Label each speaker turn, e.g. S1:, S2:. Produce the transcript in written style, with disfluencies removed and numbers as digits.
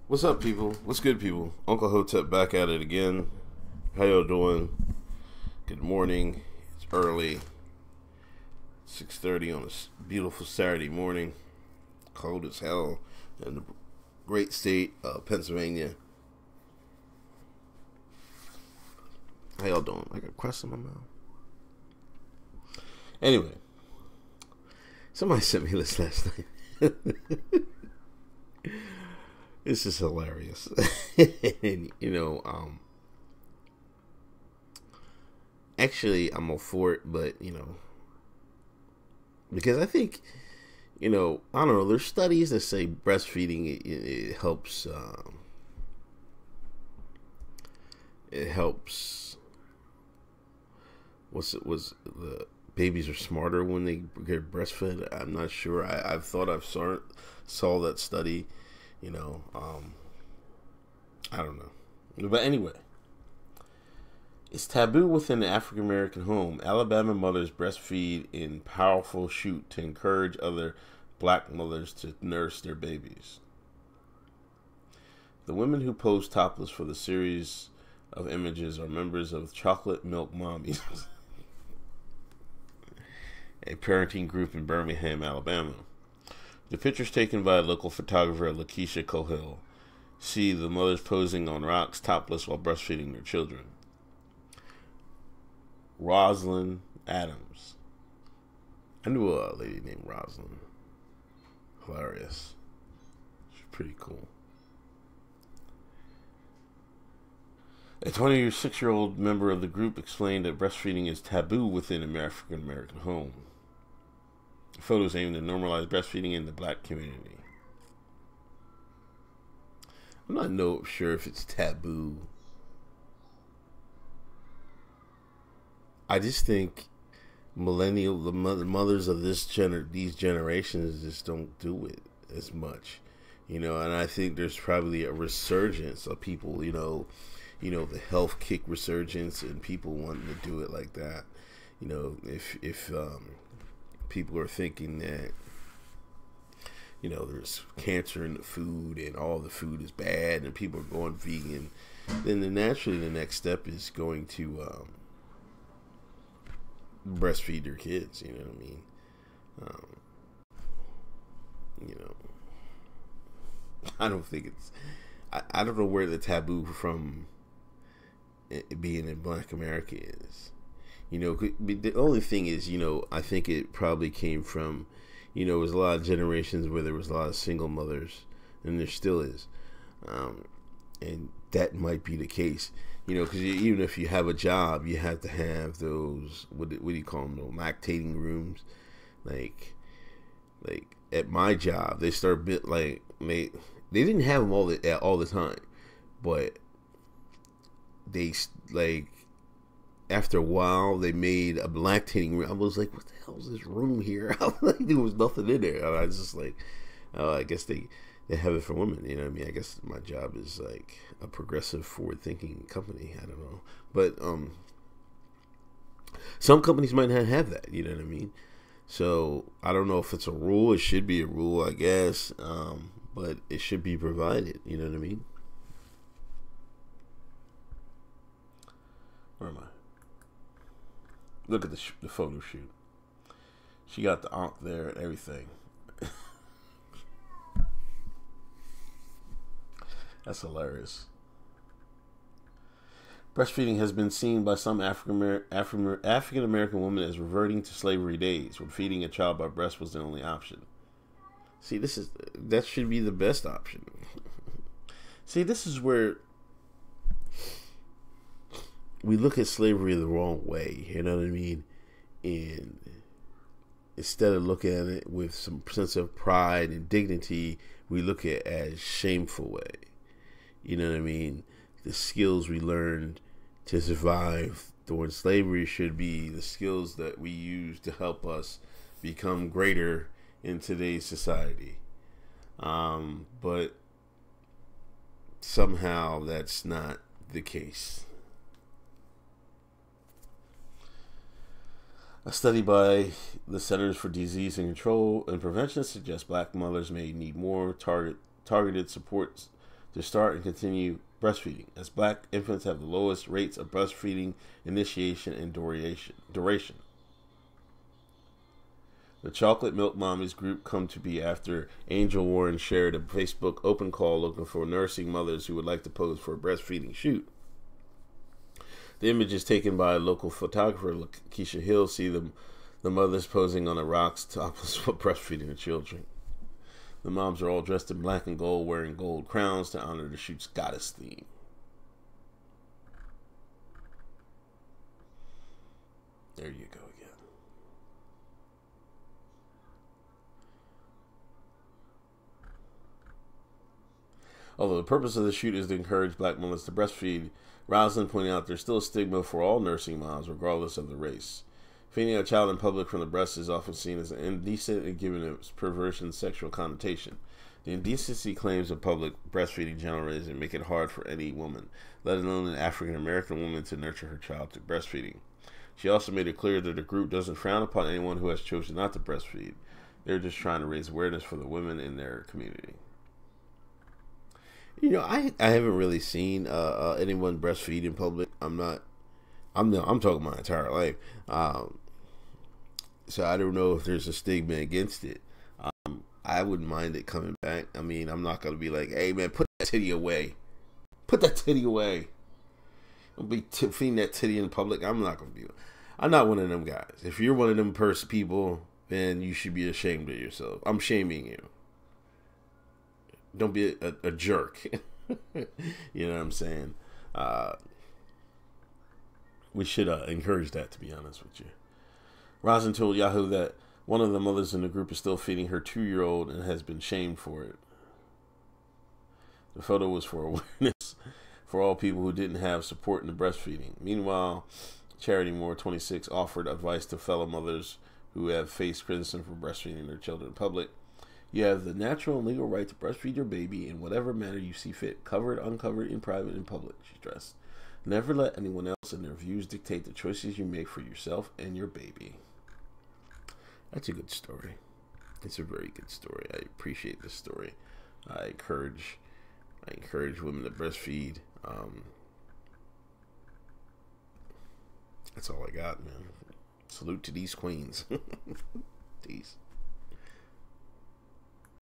S1: What's up, people? What's good, people? Uncle Hotep back at it again. How y'all doing? Good morning. It's early. 6:30 on a beautiful Saturday morning. Cold as hell in the great state of Pennsylvania. How y'all doing? I got crust in my mouth. Anyway, somebody sent me this last night. This is hilarious. And, actually, I'm all for it, but, because I think, I don't know, there's studies that say breastfeeding, it helps, was the babies are smarter when they get breastfed. I'm not sure. I've thought saw that study. I don't know. But anyway, it's taboo within the African American home. Alabama mothers breastfeed in powerful shoot to encourage other black mothers to nurse their babies. The women who pose topless for the series of images are members of Chocolate Milk Mommies, a parenting group in Birmingham, Alabama. The pictures taken by a local photographer, Lakeisha Cohill, see the mothers posing on rocks topless while breastfeeding their children. Rosalind Adams. I knew a lady named Rosalind. Hilarious. She's pretty cool. A 26-year-old member of the group explained that breastfeeding is taboo within an African American home. Photos aim to normalize breastfeeding in the black community. I'm not sure if it's taboo. I just think the mothers of these generations just don't do it as much, and I think there's probably a resurgence of people, the health kick resurgence and people wanting to do it like that. If people are thinking that, there's cancer in the food and all the food is bad and people are going vegan, then naturally the next step is going to breastfeed their kids, you know what I mean? I don't think it's, I don't know where the taboo from it being in Black America is. The only thing is, I think it probably came from, there was a lot of generations where there was a lot of single mothers, and there still is. And that might be the case, because even if you have a job, you have to have those, what do you call them, those lactating rooms. Like at my job, they start they didn't have them all the time, but they after a while, they made a lactating room. I was like, what the hell is this room here? There was nothing in there. I was just like, I guess they have it for women. You know what I mean? I guess my job is like a progressive, forward-thinking company. I don't know. But some companies might not have that. You know what I mean? So I don't know if it's a rule. It should be a rule, I guess. But it should be provided. You know what I mean? Where am I? Look at the photo shoot. She got the ankh there and everything. That's hilarious. Breastfeeding has been seen by some African American women as reverting to slavery days, when feeding a child by breast was the only option. See, that should be the best option. See, this is where we look at slavery the wrong way, you know what I mean? And instead of looking at it with some sense of pride and dignity, we look at it as shameful way. You know what I mean? The skills we learned to survive during slavery should be the skills that we use to help us become greater in today's society. But somehow that's not the case. A study by the Centers for Disease and Control and Prevention suggests black mothers may need more targeted supports to start and continue breastfeeding, as black infants have the lowest rates of breastfeeding initiation and duration. The Chocolate Milk Mommies group come to be after Angel Warren shared a Facebook open call looking for nursing mothers who would like to pose for a breastfeeding shoot. The images taken by a local photographer, Keisha Hill, see the mothers posing on the rocks topless while breastfeeding the children. The moms are all dressed in black and gold, wearing gold crowns to honor the shoot's goddess theme. There you go again. Although the purpose of the shoot is to encourage black mothers to breastfeed, Roslyn pointed out there's still a stigma for all nursing moms, regardless of the race. Feeding a child in public from the breast is often seen as indecent and given its perversion sexual connotation. The indecency claims of public breastfeeding generalize and make it hard for any woman, let alone an African American woman, to nurture her child through breastfeeding. She also made it clear that the group doesn't frown upon anyone who has chosen not to breastfeed. They're just trying to raise awareness for the women in their community. You know, I haven't really seen anyone breastfeed in public. I'm talking my entire life. So I don't know if there's a stigma against it. I wouldn't mind it coming back. I mean, I'm not gonna be like, hey man, put that titty away. Put that titty away. Don't be feeding that titty in public. I'm not one of them guys. If you're one of them people, then you should be ashamed of yourself. I'm shaming you. Don't be a jerk. You know what I'm saying? We should encourage that, to be honest with you. Rosin told Yahoo that one of the mothers in the group is still feeding her 2-year-old and has been shamed for it. The photo was for awareness for all people who didn't have support in the breastfeeding. Meanwhile, Charity Moore, 26, offered advice to fellow mothers who have faced criticism for breastfeeding their children in public. You have the natural and legal right to breastfeed your baby in whatever manner you see fit, covered, uncovered, in private, in public, she stressed. Never let anyone else and their views dictate the choices you make for yourself and your baby. That's a good story. It's a very good story. I appreciate this story. I encourage women to breastfeed. That's all I got, man. Salute to these queens. Peace.